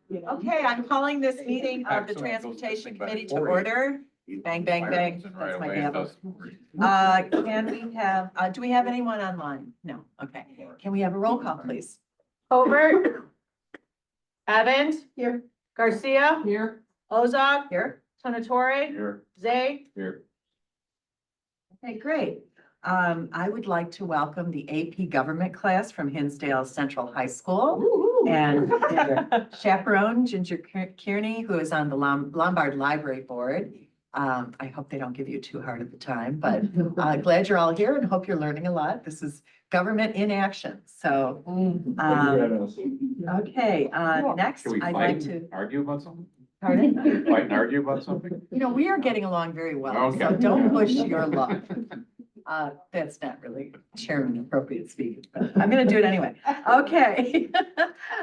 Okay, I'm calling this meeting of the Excellent. Transportation Goes back Committee to forward. order. Bang, bang, bang. That's my gavel. Can we have, do we have anyone online? No, okay. Can we have a roll call, please? Hobart. Evans. Here. Garcia. Here. Ozog. Here. Tonatore. Here. Zay. Here. Okay, great. I would like to welcome the AP Government class from Hinsdale Central High School. And their chaperone, Ginger Kearney, who is on the Lombard Library Board. I hope they don't give you too hard of a time, but glad you're all here and hope you're learning a lot. This is government in action. So, okay, next Can we I'd fight like and to. argue about something? Pardon? Fight and argue about something? You know, we are getting along very well, so Okay. don't push your luck. That's not really chairman appropriate speaking, but I'm gonna do it anyway. Okay.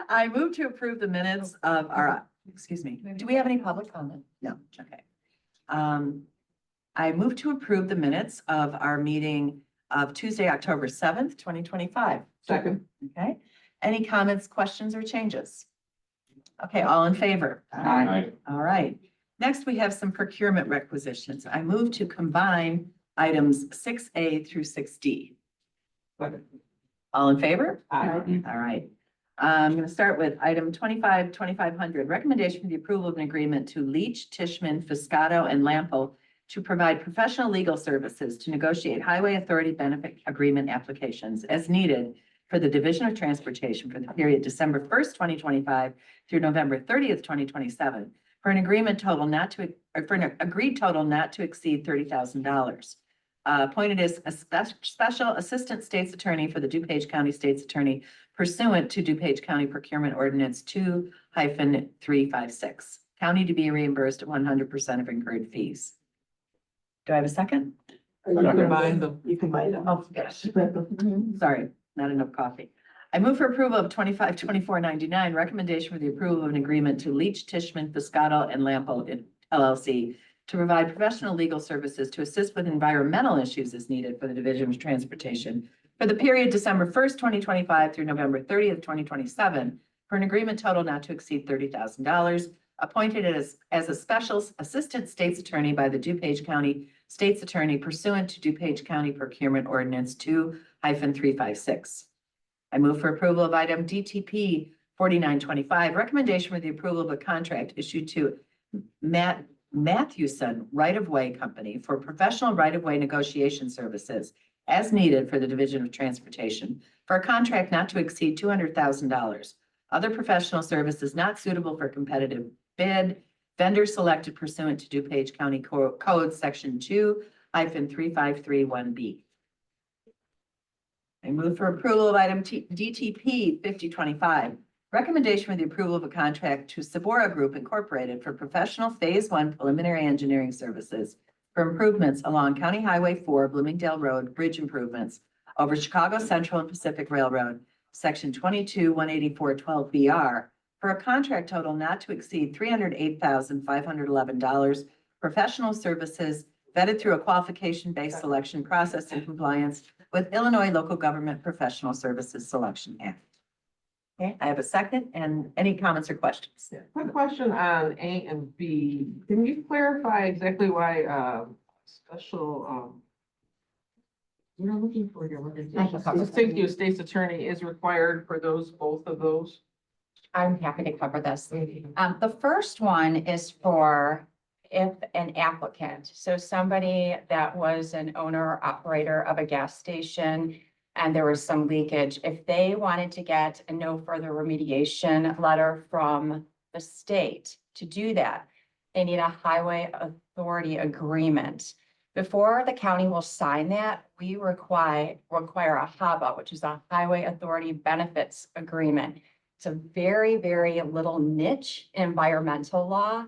I move to approve the minutes of our, excuse me, do we have any public comment? No, okay. I move to approve the minutes of our meeting of Tuesday, October 7th, 2025. Second. Okay, any comments, questions, or changes? Okay, all in favor? Aye. All right. Next, we have some procurement requisitions. I move to combine items 6A through 6D. All in favor? Aye. All right. I'm going to start with item 2500, recommendation for the approval of an agreement to Leach, Tishman, Fiscato, and Lampo to provide professional legal services to negotiate highway authority benefit agreement applications as needed for the Division of Transportation for the period December 1st, 2025 through November 30th, 2027 for an agreement total not to, or for an agreed total not to exceed $30,000. Appointed as a special assistant state's attorney for the DuPage County State's Attorney pursuant to DuPage County Procurement Ordinance 2-356. County to be reimbursed 100% of incurred fees. Do I have a second? You can bind them. You can bind them. Oh, gosh. Sorry, not enough coffee. I move for approval of 252499, recommendation for the approval of an agreement to Leach, Tishman, Fiscato, and Lampo LLC to provide professional legal services to assist with environmental issues as needed for the Division of Transportation for the period December 1st, 2025 through November 30th, 2027 for an agreement total not to exceed $30,000, appointed as a special assistant state's attorney by the DuPage County State's Attorney pursuant to DuPage County Procurement Ordinance 2-356. I move for approval of item DTP 4925, recommendation for the approval of a contract issued to Mathewson Right-of-Way Company for professional right-of-way negotiation services as needed for the Division of Transportation for a contract not to exceed $200,000. Other professional services not suitable for competitive bid, vendor selected pursuant to DuPage County Code Section 2-3531B. I move for approval of item DTP 5025. Recommendation for the approval of a contract to Sabora Group Incorporated for professional Phase 1 preliminary engineering services for improvements along County Highway 4 Bloomingdale Road bridge improvements over Chicago Central and Pacific Railroad, Section 22-184-12BR, for a contract total not to exceed $308,511. Professional services vetted through a qualification-based selection process in compliance with Illinois Local Government Professional Services Selection Act. Okay, I have a second, and any comments or questions? Quick question on A and B. Can you clarify exactly why, special, you're looking for your thank you, state's attorney is required for those, both of those? I'm happy to cover this. The first one is for if an applicant, so somebody that was an owner or operator of a gas station and there was some leakage, if they wanted to get a no further remediation letter from the state to do that, they need a highway authority agreement. Before the county will sign that, we require a HABA, which is a Highway Authority Benefits Agreement. It's a very, very little niche environmental law.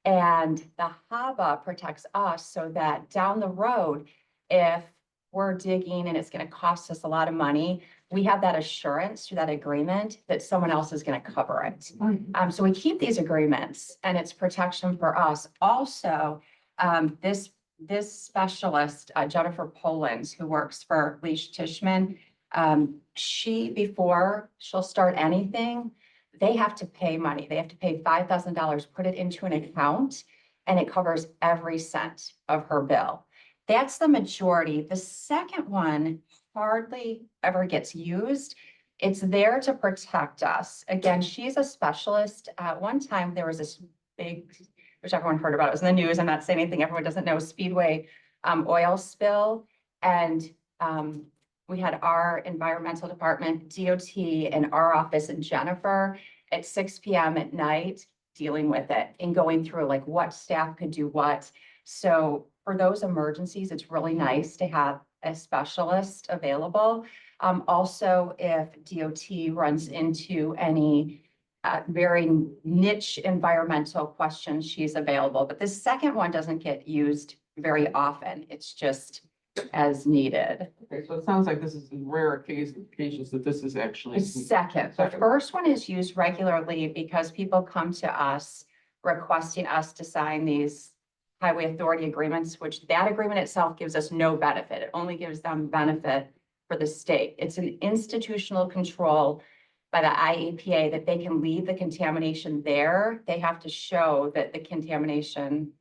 And the HABA protects us so that down the road, if we're digging and it's going to cost us a lot of money, we have that assurance through that agreement that someone else is going to cover it. So we keep these agreements and it's protection for us. Also, this specialist, Jennifer Polans, who works for Leach Tishman, before she'll start anything, they have to pay money. They have to pay $5,000, put it into an account, and it covers every cent of her bill. That's the majority. The second one hardly ever gets used. It's there to protect us. Again, she's a specialist. At one time, there was this big, which everyone heard about, it was in the news, I'm not saying anything everyone doesn't know, Speedway oil spill. And we had our environmental department, DOT, and our office in Jennifer at 6 p.m. at night dealing with it and going through like what staff could do what. So for those emergencies, it's really nice to have a specialist available. Also, if DOT runs into any very niche environmental questions, she's available. But the second one doesn't get used very often. It's just as needed. Okay, so it sounds like this is in rare occasions that this is actually. The second, the first one is used regularly because people come to us requesting us to sign these highway authority agreements, which that agreement itself gives us no benefit. It only gives them benefit for the state. It's an institutional control by the IEPA that they can leave the contamination there. They have to show that the contamination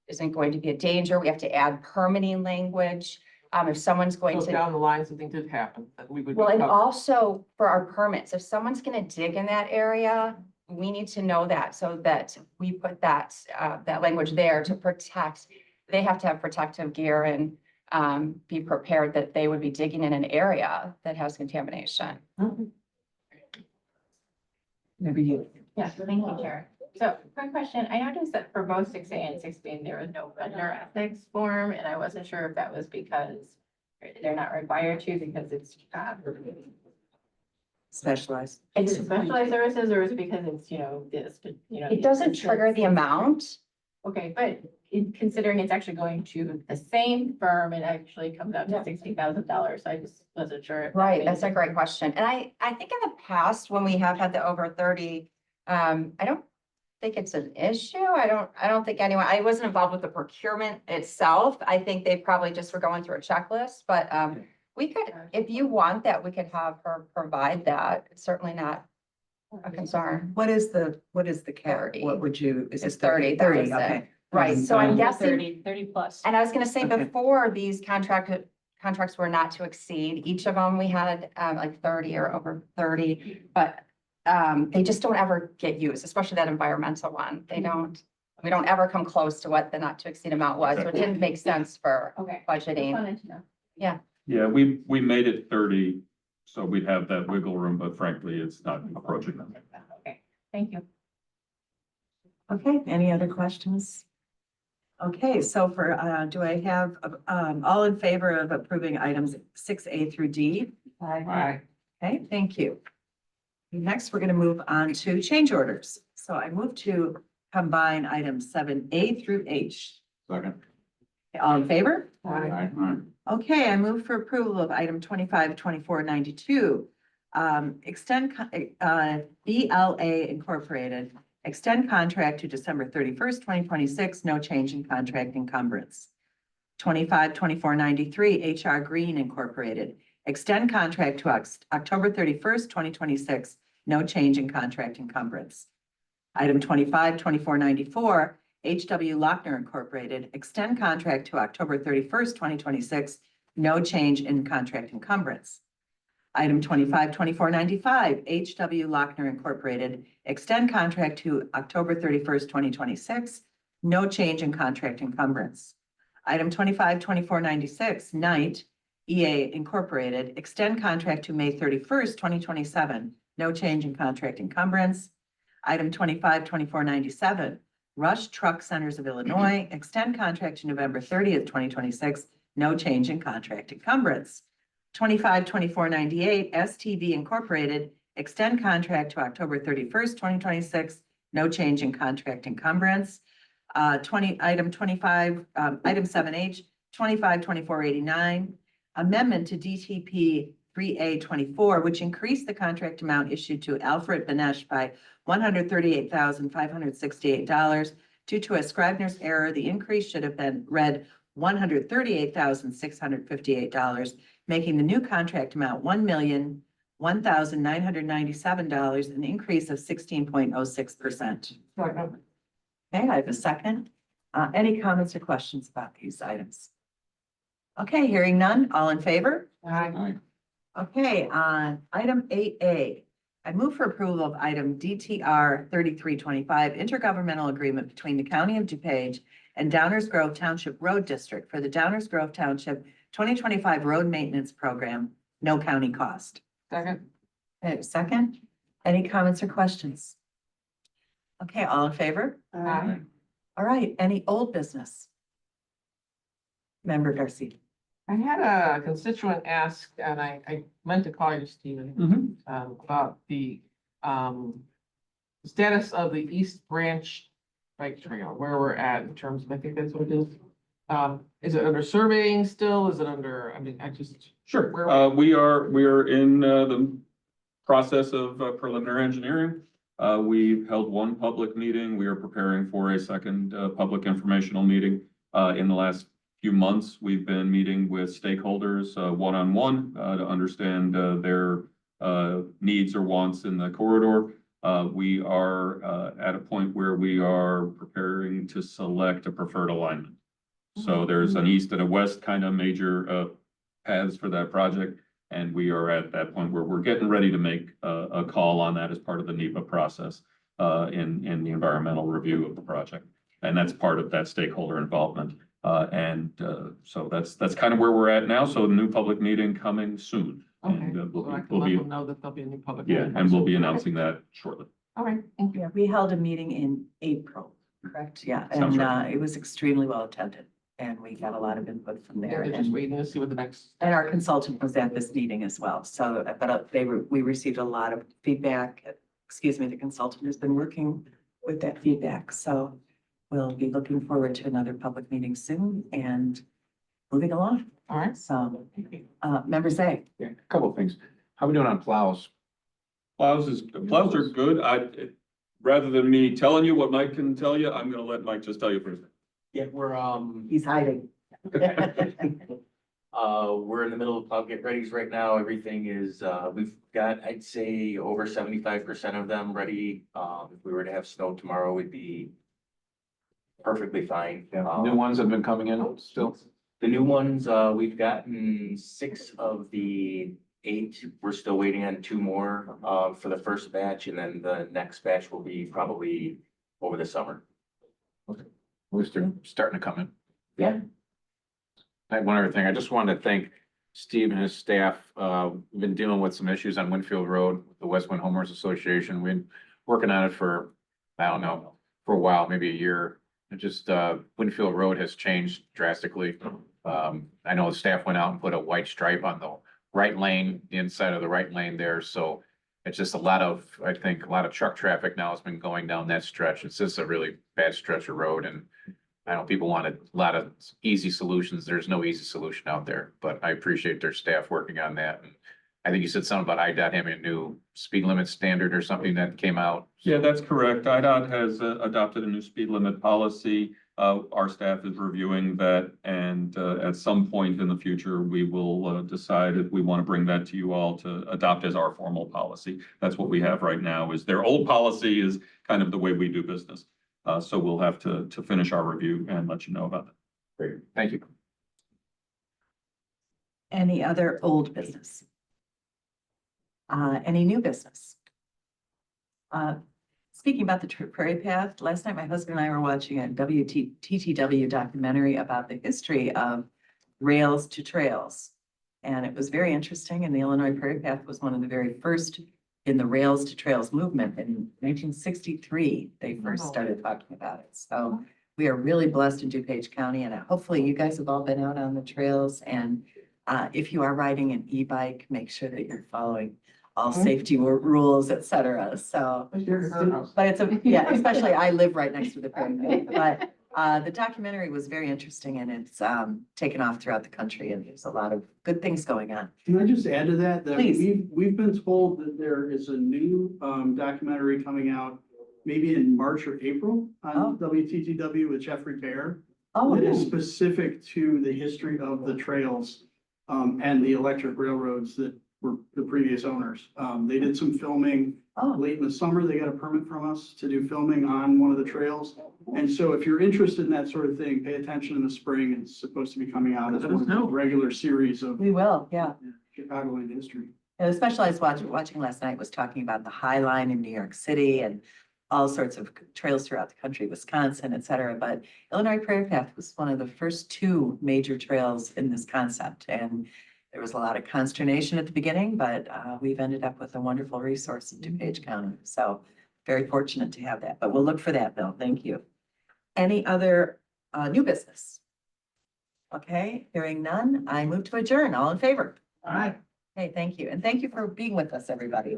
isn't going to be a danger. We have to add permitting language. If someone's going So to. down the line, something did happen, that we would. be Well, and covered. also for our permits, if someone's gonna dig in that area, we need to know that so that we put that, that language there to protect. They have to have protective gear and be prepared that they would be digging in an area that has contamination. Maybe you. Yes, thank you, Chair. So, quick question, I noticed that for both 6A and 6B, there was no vendor ethics form, and I wasn't sure if that was because they're not required to, because it's Specialized. it's specialized services, or is it because it's, this, It doesn't trigger the amount. Okay, but considering it's actually going to the same firm, it actually comes out to $60,000, so I just wasn't sure. if that Right, made that's a sense. great question. And I think in the past, when we have had the over 30, I don't think it's an issue. I don't think anyone, I wasn't involved with the procurement itself. I think they probably just were going through a checklist, but we could, if you want that, we could have her provide that. It's certainly not a concern. What is the cap? 30. What would you, is It's it 30? 30, 30, that was it. okay. Right, so I'm guessing, 30 plus. and I was gonna say Okay. before these contracts were not to exceed, each of them, we had like 30 or over 30, but they just don't ever get used, especially that environmental one. We don't ever come close to what the not to exceed amount was, so it didn't make sense for Okay. Just budgeting. wanted to know. Yeah, we made it 30, so we'd have that wiggle room, but frankly, it's not approaching them. Okay, thank you. Okay, any other questions? Okay, so do I have, all in favor of approving items 6A through D? Right. Okay, thank you. Next, we're going to move on to change orders. So I move to combine items 7A through H. Second. All in favor? Aye. Okay, I move for approval of item 252492. Extend, BLA Incorporated, extend contract to December 31st, 2026, no change in contract encumbrance. 252493, HR Green Incorporated, extend contract to October 31st, 2026, no change in contract encumbrance. Item 252494, HW Lochner Incorporated, extend contract to October 31st, 2026, no change in contract encumbrance. Item 252495, HW Lochner Incorporated, extend contract to October 31st, 2026, no change in contract encumbrance. Item 252496, Knight EA Incorporated, extend contract to May 31st, 2027, no change in contract encumbrance. Item 252497, Rush Truck Centers of Illinois, extend contract to November 30th, 2026, no change in contract encumbrance. 252498, STV Incorporated, extend contract to October 31st, 2026, no change in contract encumbrance. Item 7H, 252489, amendment to DTP 3A24, which increased the contract amount issued to Alfred Benesh by $138,568. Due to a Scrivener's error, the increase should have been read $138,658, making the new contract amount $1,997, an increase of 16.06%. Second. Okay, I have a second. Any comments or questions about these items? Okay, hearing none, all in favor? Aye. Okay, on item 8A, I move for approval of item DTR 3325, intergovernmental agreement between the County of DuPage and Downers Grove Township Road District for the Downers Grove Township 2025 Road Maintenance Program, no county cost. Second. Okay, second, any comments or questions? Okay, all in favor? Aye. All right, any old business? Member Darcy. I had a constituent ask, and I meant to call you, Stephen, about the status of the East Branch bike trail, where we're at in terms of, I think that's what it is. Is it under surveying still? Is it under, I mean, I just. Sure. Where- We are in the process of preliminary engineering. We've held one public meeting. We are preparing for a second public informational meeting. In the last few months, we've been meeting with stakeholders one-on-one to understand their needs or wants in the corridor. We are at a point where we are preparing to select a preferred alignment. So there's an east and a west kind of major paths for that project. And we are at that point where we're getting ready to make a call on that as part of the NEPA process in the environmental review of the project. And that's part of that stakeholder involvement. So that's kind of where we're at now. So a new public meeting coming soon. Okay, And so I can we'll let be, them know that there'll be a new public. yeah, meeting. and we'll be announcing that shortly. All right, thank you. Yeah, we held a meeting in April, correct? Yeah, Sounds and right. It was extremely well attended and we got a lot of input from there. They're just And waiting to see what the next. our consultant was at this meeting as well. So, but we received a lot of feedback. Excuse me, the consultant has been working with that feedback. So we'll be looking forward to another public meeting soon and moving along. All right. So, Member Zay. Yeah, a couple of things. How we doing on plows? Plows are good. Rather than me telling you what Mike can tell you, I'm gonna let Mike just tell you first. Yeah, we're He's hiding. we're in the middle of plow get readies right now. Everything is, we've got, I'd say, over 75% of them ready. If we were to have snow tomorrow, we'd be perfectly fine. New ones have been coming in still? The new ones, we've gotten 6 of the 8. We're still waiting on 2 more, for the first batch, and then the next batch will be probably over the summer. At least they're starting to come in. Yeah. I had one other thing. I just wanted to thank Steve and his staff. We've been dealing with some issues on Winfield Road, with the West Wind Homeowners Association. We've been working on it for, I don't know, for a while, maybe a year. It just, Winfield Road has changed drastically. I know the staff went out and put a white stripe on the right lane, the inside of the right lane there. So it's just a lot of, I think, a lot of truck traffic now has been going down that stretch. It's just a really bad stretch of road, and I know people wanted a lot of easy solutions. There's no easy solution out there, but I appreciate their staff working on that. And I think you said something about IDOT having a new speed limit standard or something that came out. Yeah, that's correct. IDOT has adopted a new speed limit policy. Our staff is reviewing that, and at some point in the future, we will decide if we want to bring that to you all to adopt as our formal policy. That's what we have right now. Is their old policy is kind of the way we do business. So we'll have to finish our review and let you know about that. Great, thank you. Any other old business? Any new business? Speaking about the Prairie Path, last night my husband and I were watching a TTW documentary about the history of rails to trails. And it was very interesting, and the Illinois Prairie Path was one of the very first in the rails to trails movement. In 1963, they first started talking about it. So we are really blessed in DuPage County, and hopefully you guys have all been out on the trails. And if you are riding an e-bike, make sure that you're following all safety rules, et cetera. So, but it's yeah, especially I live right next to the Prairie Path. But the documentary was very interesting, and it's taken off throughout the country, and there's a lot of good things going on. Can I just add to that? That Please. we've been told that there is a new documentary coming out maybe in March or April on WTTW with Jeffrey Bear. Oh, That is specific to the history of the trails and the electric railroads that were the previous owners. They did some filming Oh, late in the summer. They got a permit from us to do filming on one of the trails. And so if you're interested in that sort of thing, pay attention in the spring. It's supposed to be coming out as Let one us of the know. regular series of we will, yeah. Chicagoland history. And especially I was watching last night was talking about the High Line in New York City and all sorts of trails throughout the country, Wisconsin, et cetera. But Illinois Prairie Path was one of the first two major trails in this concept. And there was a lot of consternation at the beginning, but we've ended up with a wonderful resource in DuPage County. So very fortunate to have that, but we'll look for that, Bill. Thank you. Any other new business? Okay, hearing none, I move to adjourn. All in favor? All right. Okay, thank you. And thank you for being with us, everybody.